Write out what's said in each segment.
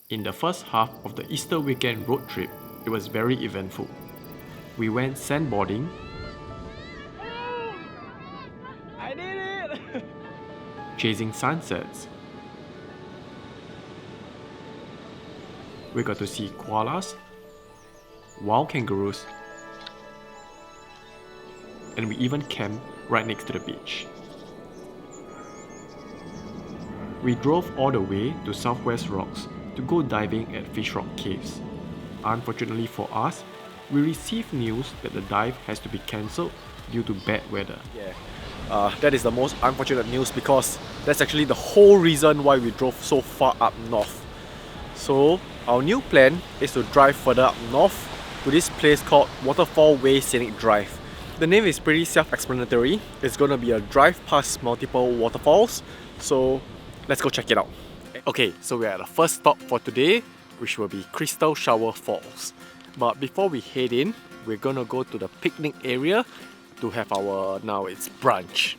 In the first half of the Easter weekend road trip, it was very eventful. We went sandboarding, I did it! chasing sunsets. We got to see koalas, wild kangaroos, and we even camped right next to the beach. We drove all the way to Southwest Rocks to go diving at Fish Rock Caves. Unfortunately for us, we received news that the dive has to be cancelled due to bad weather. Yeah, that is the most unfortunate news because that's actually the whole reason why we drove so far up north. So our new plan is to drive further up north to this place called Waterfall Scenic Drive. The name is pretty self-explanatory. It's gonna be a drive past multiple waterfalls, so let's go check it out. Okay, so we're at the first stop for today, which will be Crystal Shower Falls. But before we head in, we're gonna go to the picnic area to have our, now it's brunch.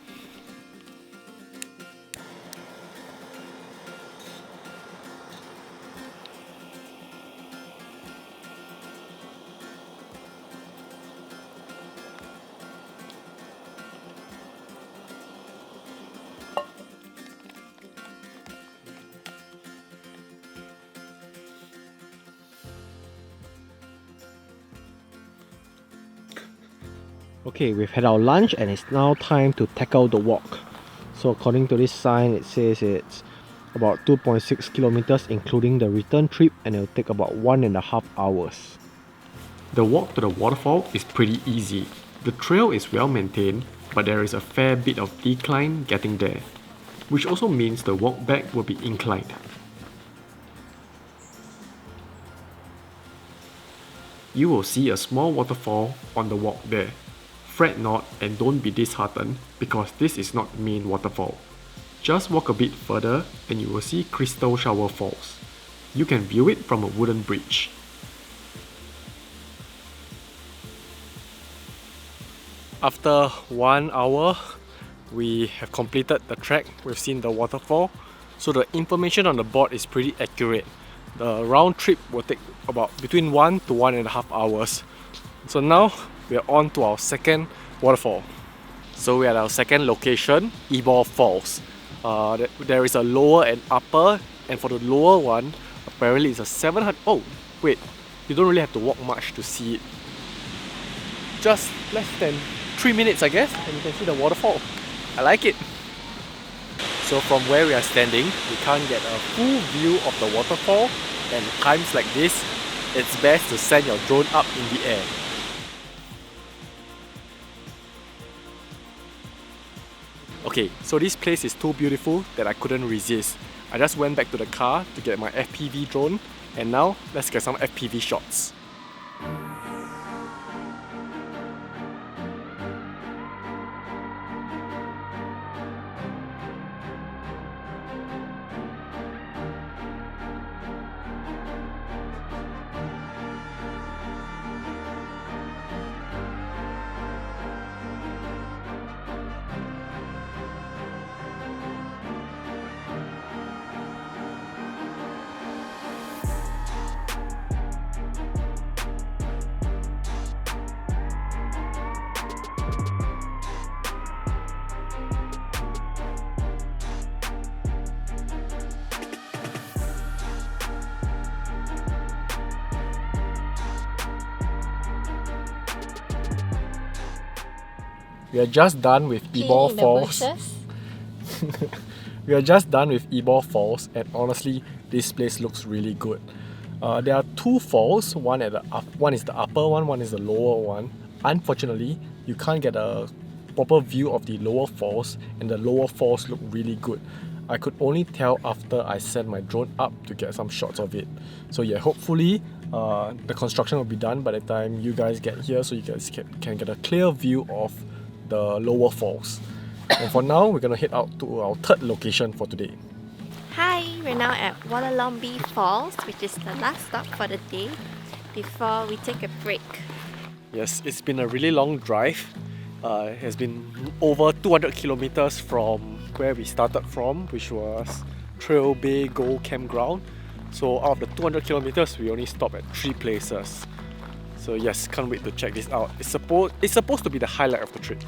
Okay, we've had our lunch and it's now time to tackle the walk. So according to this sign, it says it's about 2.6 kilometers including the return trip, and it'll take about 1.5 hours. The walk to the waterfall is pretty easy. The trail is well maintained, but there is a fair bit of decline getting there, which also means the walk back will be inclined. You will see a small waterfall on the walk there. Fret not and don't be disheartened because this is not the main waterfall. Just walk a bit further and you will see Crystal Shower Falls. You can view it from a wooden bridge. After 1 hour, we have completed the trek. We've seen the waterfall. So the information on the board is pretty accurate. The round trip will take about between 1 to 1.5 hours. So now we're on to our second waterfall. So we're at our second location, Eball Falls. There is a lower and upper, and for the lower one, apparently it's a 700. Oh, wait, you don't really have to walk much to see it. Just less than 3 minutes, I guess, and you can see the waterfall. I like it. So from where we are standing, we can't get a full view of the waterfall, and at times like this, it's best to send your drone up in the air. Okay, so this place is too beautiful that I couldn't resist. I just went back to the car to get my FPV drone, and now let's get some FPV shots. We are just done with Eball Falls. We are just done with Eball Falls, and honestly, this place looks really good. There are two falls. One is the upper one is the lower one. Unfortunately, you can't get a proper view of the lower falls, and the lower falls look really good. I could only tell after I sent my drone up to get some shots of it. So yeah, hopefully the construction will be done by the time you guys get here, so you guys can get a clear view of the lower falls. And for now, we're gonna head out to our third location for today. Hi, we're now at Wallalombie Falls, which is the last stop for the day before we take a break. Yes, it's been a really long drive. It has been over 200 kilometers from where we started from, which was Trail Bay Gold Campground. So out of the 200 kilometers, we only stopped at 3 places. So yes, can't wait to check this out. It's supposed to be the highlight of the trip.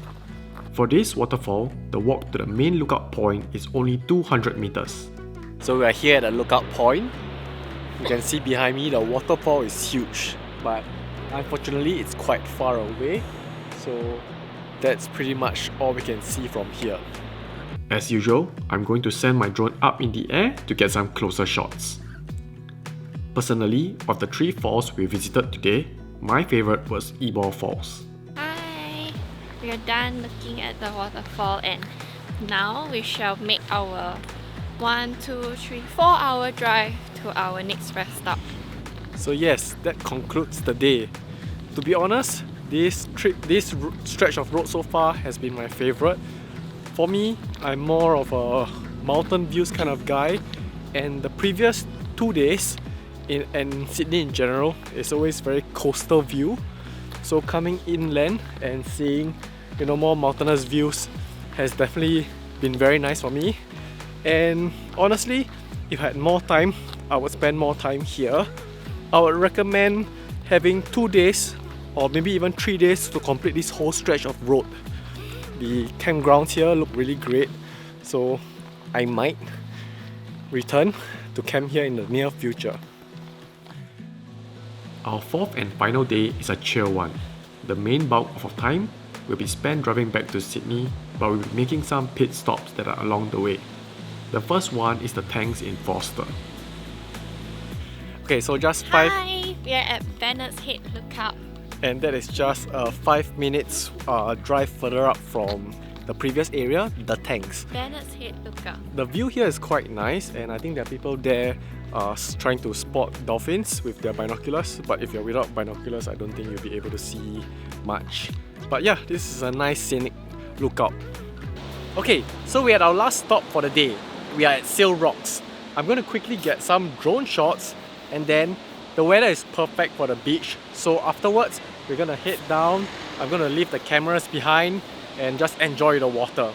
For this waterfall, the walk to the main lookout point is only 200 meters. So we are here at the lookout point. You can see behind me the waterfall is huge, but unfortunately it's quite far away. So that's pretty much all we can see from here. As usual, I'm going to send my drone up in the air to get some closer shots. Personally, of the 3 falls we visited today, my favorite was Eball Falls. Hi! We are done looking at the waterfall and now we shall make our 4-hour drive to our next rest stop. So yes, that concludes the day. To be honest, this stretch of road so far has been my favorite. For me, I'm more of a mountain views kind of guy, and the previous 2 days in Sydney in general is always very coastal view. So coming inland and seeing more mountainous views has definitely been very nice for me. And honestly, if I had more time, I would spend more time here. I would recommend having 2 days or maybe even 3 days to complete this whole stretch of road. The campgrounds here look really great, so I might return to camp here in the near future. Our 4th and final day is a chill one. The main bulk of our time will be spent driving back to Sydney, but we'll be making some pit stops that are along the way. The first one is the tanks in Forster. Okay, so just Hi! We are at Bennett's Head Lookout. and that is just a 5 minutes drive further up from the previous area, the tanks. Bennett's Head Lookout. The view here is quite nice, and I think there are people there trying to spot dolphins with their binoculars, but if you're without binoculars, I don't think you'll be able to see much. But yeah, this is a nice scenic lookout. Okay, so we're at our last stop for the day. We are at Sail Rocks. I'm going to quickly get some drone shots, and then the weather is perfect for the beach, so afterwards we're going to head down. I'm going to leave the cameras behind and just enjoy the water.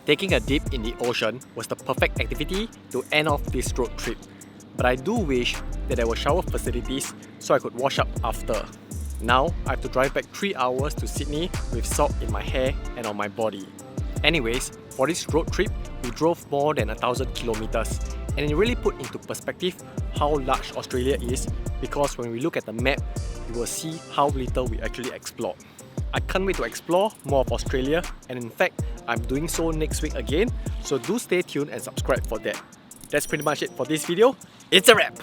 Taking a dip in the ocean was the perfect activity to end off this road trip, but I do wish that there were shower facilities so I could wash up after. Now I have to drive back 3 hours to Sydney with salt in my hair and on my body. Anyways, for this road trip, we drove more than 1,000 kilometers, and it really put into perspective how large Australia is, because when we look at the map, you will see how little we actually explored. I can't wait to explore more of Australia, and in fact, I'm doing so next week again, so do stay tuned and subscribe for that. That's pretty much it for this video. It's a wrap!